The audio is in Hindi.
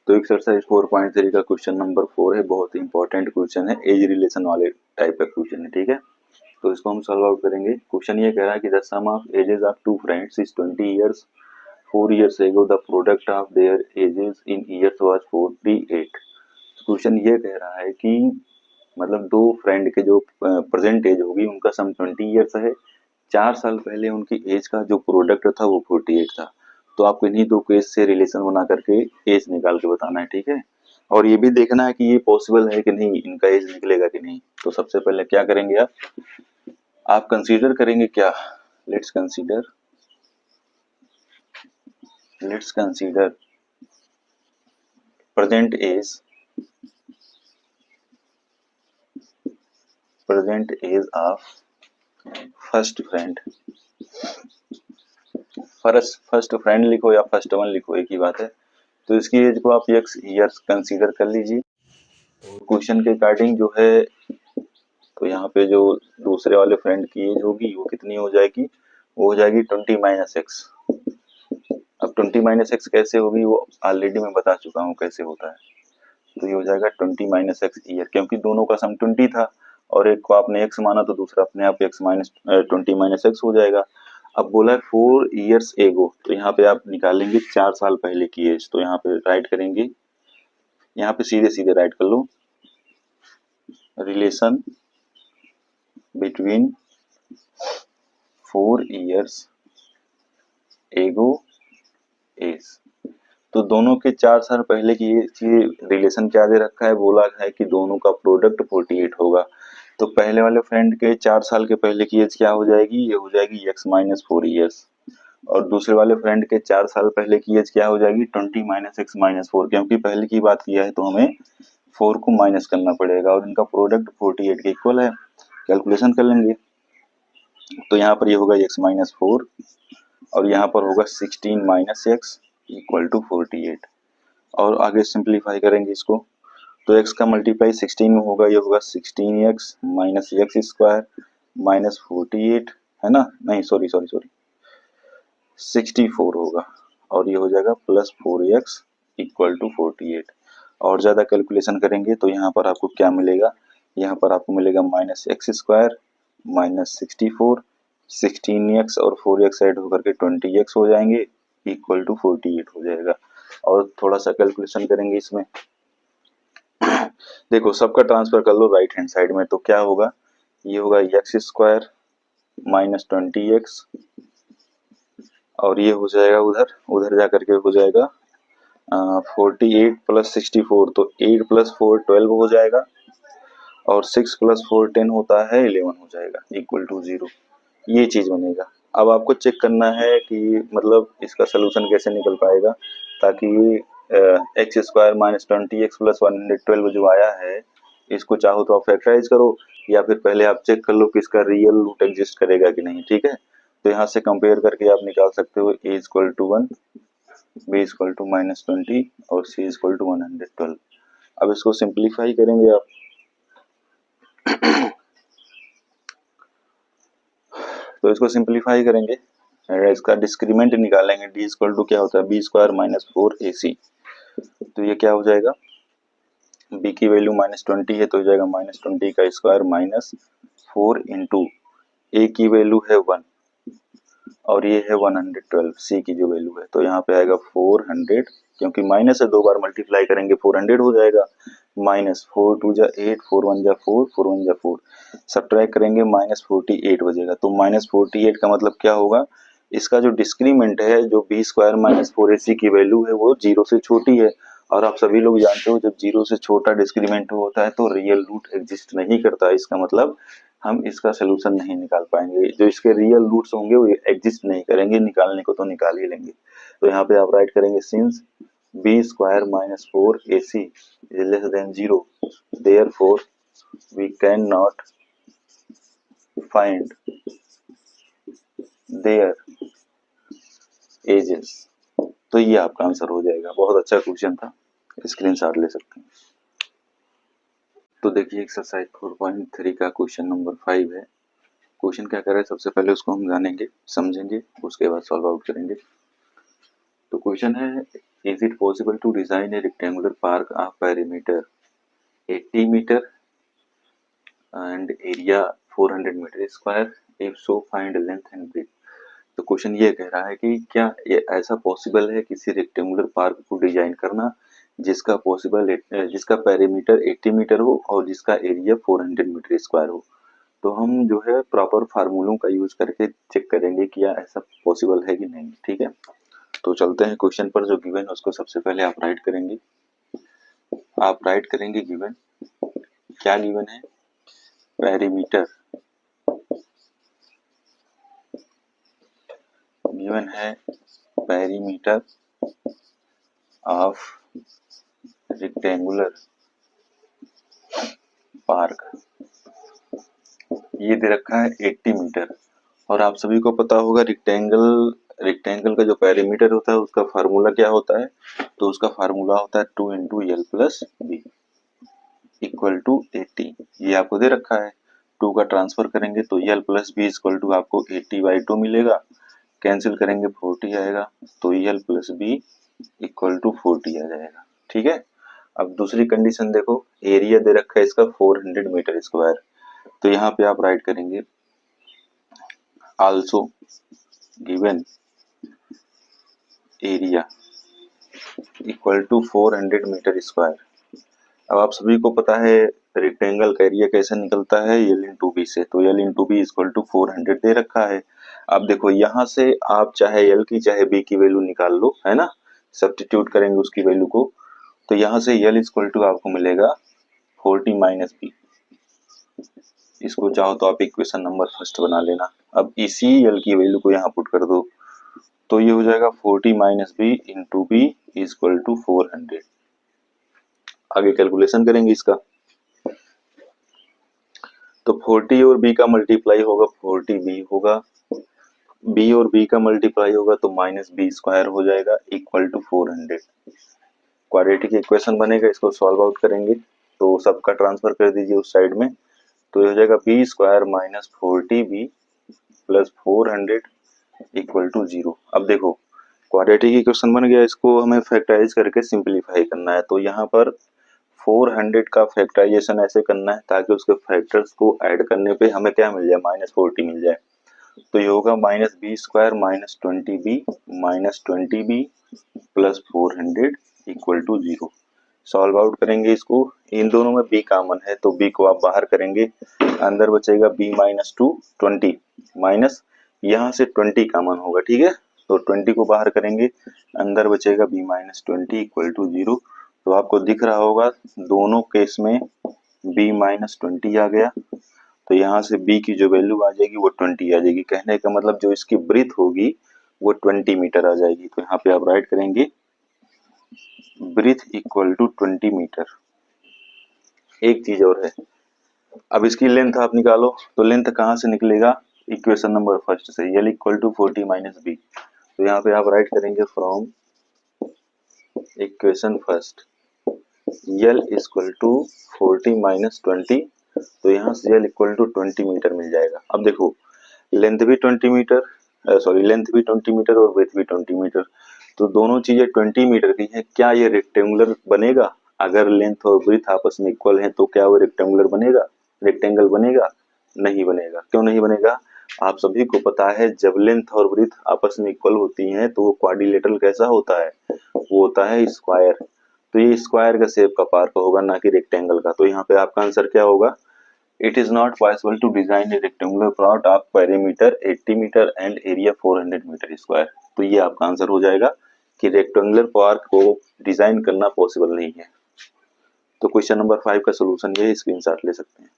तो एक्सरसाइज 4.3 का क्वेश्चन नंबर 4 है, बहुत ही इंपॉर्टेंट क्वेश्चन है, एज रिलेशन वाले टाइप का क्वेश्चन है। ठीक है, तो इसको हम सॉल्व आउट करेंगे। क्वेश्चन ये कह रहा है कि the sum of ages of two friends is 20 years. 4 years ago the product of their ages in years was 48। Question ये कह रहा है कि मतलब दो फ्रेंड के जो प्रेजेंट एज होगी उनका सम 20 ईयर्स है। 4 साल पहले उनकी एज का जो प्रोडक्ट था वो 48 था। तो आपको इन्हीं दो केस से रिलेशन बना करके एज निकाल के बताना है। ठीक है, और ये भी देखना है कि ये पॉसिबल है कि नहीं, इनका एज निकलेगा कि नहीं। तो सबसे पहले क्या करेंगे आप कंसीडर करेंगे क्या, let's consider present age of first friend. First friend लिखो या फर्स्ट वन लिखो, एक ही बात है। तो इसकी एज को आप एक्स ईयर्स कंसीडर कर लीजिए। क्वेश्चन के अकॉर्डिंग जो है, तो यहाँ पे जो दूसरे वाले फ्रेंड की एज होगी वो कितनी हो जाएगी, वो हो जाएगी 20 माइनस एक्स। अब 20 माइनस एक्स कैसे होगी वो ऑलरेडी मैं बता चुका हूँ कैसे होता है। तो ये हो जाएगा 20 माइनस एक्स ईयर, क्योंकि दोनों का सम 20 था और एक को आपने एक्स माना तो दूसरा अपने आप एक्स माइनस 20 माइनस एक्स हो जाएगा। अब बोला है 4 ईयर्स एगो, तो यहाँ पे आप निकालेंगे 4 साल पहले की एज। तो यहाँ पे राइट करेंगे, यहाँ पे सीधे सीधे राइट कर लो, relation between 4 years ago age. तो दोनों के 4 साल पहले की रिलेशन क्या दे रखा है, बोला है कि दोनों का प्रोडक्ट 48 होगा। तो पहले वाले फ्रेंड के 4 साल के पहले की एज क्या हो जाएगी, ये हो जाएगी x माइनस 4 ईयर्स। और दूसरे वाले फ्रेंड के 4 साल पहले की एज क्या हो जाएगी, 20 माइनस एक्स माइनस 4। क्योंकि पहले की बात किया है तो हमें 4 को माइनस करना पड़ेगा और इनका प्रोडक्ट 48 के इक्वल है। कैलकुलेशन कर लेंगे, तो यहाँ पर ये होगा x माइनस 4 और यहाँ पर होगा 16 माइनस एक्स इक्वल टू 48। और आगे सिंप्लीफाई करेंगे इसको, तो x का मल्टीप्लाई 16 में होगा, ये होगा 16x minus x square minus 48 है ना, नहीं सॉरी 64 होगा। और ये हो जाएगा प्लस 4x इक्वल टू 48। और ज़्यादा कैलकुलेशन करेंगे तो यहाँ पर आपको क्या मिलेगा, यहाँ पर आपको मिलेगा minus x square minus 64, 16x और 4x ऐड होकर के 20x हो जाएंगे इक्वल टू 48 हो जाएगा। और थोड़ा सा कैलकुलेशन करेंगे इसमें, देखो सबका ट्रांसफर कर लो राइट हैंड साइड में, तो क्या होगा, ये होगा एक्स स्क्वायर माइनस 20x और ये हो जाएगा उधर जा करके हो जाएगा 48 प्लस 64, तो 8 प्लस 4 12 हो जाएगा और 6 प्लस 4 10 होता है 11 हो जाएगा इक्वल टू 0। ये चीज बनेगा। अब आपको चेक करना है कि मतलब इसका सोल्यूशन कैसे निकल पाएगा, ताकि x square minus 20x plus 112 जो आया है इसको चाहो तो आप फैक्टराइज करो, या फिर पहले आप चेक कर लो कि इसका रियल रूट एग्जिस्ट करेगा कि नहीं। ठीक है, तो यहाँ से कंपेयर करके आप निकाल सकते हो a equal to 1, b equal to minus 20 और c इक्वल टू 112। अब इसको सिंप्लीफाई करेंगे आप, तो इसको सिंप्लीफाई करेंगे, इसका डिस्क्रीमेंट निकालेंगे, डी इक्वल टू क्या होता है बी स्क्वायर माइनस 4ac। तो ये क्या हो जाएगा, b की वैल्यू माइनस 20 है तो हो जाएगा माइनस 20 का स्क्वायर माइनस 4 इंटू ए की वैल्यू है 1 और ये है 112, सी की जो वैल्यू है तो यहाँ पे आएगा 400, क्योंकि माइनस से दो बार मल्टीप्लाई करेंगे 400 हो जाएगा, माइनस 4 टू जा 8, 4 1 जा 4, 4 1 जा 4, सब्ट्रैक्ट करेंगे माइनस 48 बजेगा। तो माइनस 48 का मतलब क्या होगा, इसका जो डिस्क्रीमेंट है, जो बी स्क्वायर माइनस 4ac की वैल्यू है वो 0 से छोटी है। और आप सभी लोग जानते हो जब 0 से छोटा डिस्क्रीमेंट होता है तो रियल रूट एग्जिस्ट नहीं करता। इसका मतलब हम इसका सोल्यूशन नहीं निकाल पाएंगे, जो इसके रियल रूट्स होंगे वो एग्जिस्ट नहीं करेंगे, निकालने को तो निकाल ही लेंगे। तो यहाँ पे आप राइट करेंगे since b square minus 4ac is less than 0 therefore we can not find their ages. तो ये आपका आंसर हो जाएगा। बहुत अच्छा क्वेश्चन था, स्क्रीनशॉट ले सकते हैं। तो देखिए एक्सरसाइज 4.3 का क्वेश्चन नंबर 5 है। क्वेश्चन क्या कर रहा है, सबसे पहले उसको हम जानेंगे समझेंगे, उसके बाद सॉल्व आउट करेंगे। तो क्वेश्चन है is it possible to design a rectangular park of perimeter 80 metre and area 400 metre square, if so find length and breadth. तो क्वेश्चन ये कह रहा है कि क्या ये ऐसा पॉसिबल है किसी रेक्टेंगुलर पार्क को डिजाइन करना जिसका पेरीमीटर 80 मीटर हो और जिसका एरिया 400 मीटर स्क्वायर हो। तो हम जो है प्रॉपर फार्मूलों का यूज करके चेक करेंगे कि क्या ऐसा पॉसिबल है कि नहीं। ठीक है, तो चलते हैं क्वेश्चन पर। जो गिवन है उसको सबसे पहले आप राइट करेंगे। गिवन क्या गिवन है, पेरीमीटर गिवन है, पेरीमीटर ऑफ रेक्टेंगुलर पार्क ये दे रखा है 80 मीटर। और आप सभी को पता होगा रेक्टेंगल का जो पेरीमीटर होता है उसका फार्मूला क्या होता है, तो उसका फार्मूला होता है 2 into l plus b equal to 80। ये आपको दे रखा है, 2 का ट्रांसफर करेंगे तो l plus b equal to आपको 80/2 मिलेगा, कैंसिल करेंगे 40 आएगा, तो l plus b equal to 40 आ जाएगा। ठीक है, अब दूसरी कंडीशन देखो, एरिया दे रखा है इसका 400 मीटर स्क्वायर। तो यहाँ पे आप राइट करेंगे also given area equal to 400 metre square. अब आप सभी को पता है रेक्टेंगल का एरिया कैसे निकलता है, एल इंटू बी से। तो l into b equal to 400 दे रखा है। अब देखो यहाँ से आप चाहे एल की चाहे बी की वैल्यू निकाल लो, है ना, सब्स्टिट्यूट करेंगे उसकी वैल्यू को। तो यहाँ से एल इक्वल टू आपको मिलेगा 40 माइनस बी। इसको चाहो तो आप इक्वेशन नंबर फर्स्ट बना लेना। अब इसी एल की वैल्यू को यहाँ पुट कर दो, तो ये हो जाएगा 40 minus b into b equal to 400। आगे कैलकुलेशन करेंगे इसका, तो 40 और बी का मल्टीप्लाई होगा 40 बी होगा, बी और बी का मल्टीप्लाई होगा तो माइनस बी स्क्वायर हो जाएगा इक्वल टू 400। क्वाड्रेटिक इक्वेशन बनेगा, इसको सॉल्व आउट करेंगे तो सबका ट्रांसफर कर दीजिए उस साइड में। तो ये हो जाएगा b square minus 40 b plus 400 equal to 0। अब देखो क्वाड्रेटिक इक्वेशन बन गया, इसको हमें फैक्टराइज करके सिंपलीफाई करना है। तो यहाँ पर 400 का फैक्टराइजेशन ऐसे करना है ताकि उसके फैक्टर्स को ऐड करने पे हमें क्या मिल जाए, माइनस 40 मिल जाए। तो ये होगा minus b square minus 20 b plus 400 equal to 0। Solve out करेंगे इसको, इन दोनों में b कॉमन है तो b को आप बाहर करेंगे, अंदर बचेगा b माइनस 20 माइनस यहाँ से 20 कॉमन होगा। ठीक है, तो 20 को बाहर करेंगे, अंदर बचेगा b माइनस 20 इक्वल टू 0। तो आपको दिख रहा होगा दोनों केस में b माइनस 20 आ गया, तो यहाँ से b की जो वैल्यू आ जाएगी वो 20 आ जाएगी। कहने का मतलब जो इसकी ब्रीथ होगी वो 20 मीटर आ जाएगी। तो यहाँ पे आप राइट करेंगे ब्रीथ इक्वल टू 20 मीटर। एक चीज और है, अब इसकी लेंथ आप निकालो, तो लेंथ कहाँ से निकलेगा, इक्वेशन नंबर फर्स्ट से, l equal to 40 minus b. तो यहाँ पे आप राइट करेंगे from equation first l equal to 40 minus 20। तो यहाँ से एल इक्वल टू 20 मीटर मिल जाएगा। अब देखो लेंथ भी 20 मीटर, लेंथ भी 20 मीटर और ब्रेथ भी 20 मीटर, तो दोनों चीजें 20 मीटर की हैं। क्या ये रेक्टेंगुलर बनेगा? अगर लेंथ और ब्रेथ आपस में इक्वल हैं तो क्या वो रेक्टेंगुलर बनेगा, रेक्टेंगल बनेगा? नहीं बनेगा। क्यों नहीं बनेगा? आप सभी को पता है जब लेंथ और ब्रेथ आपस में इक्वल होती हैं तो वो क्वाड्रिलेटरल कैसा होता है, वो होता है स्क्वायर। तो ये स्क्वायर का शेप का पार्क होगा ना कि रेक्टेंगल का। तो यहाँ पे आपका आंसर क्या होगा, It is not possible to design a rectangular plot of perimeter 80 metre and area 400 metre square. तो ये आपका आंसर हो जाएगा कि रेक्टेंगुलर पार्क को डिजाइन करना पॉसिबल नहीं है। तो क्वेश्चन नंबर 5 का सोल्यूशन ये स्क्रीनशॉट ले सकते हैं।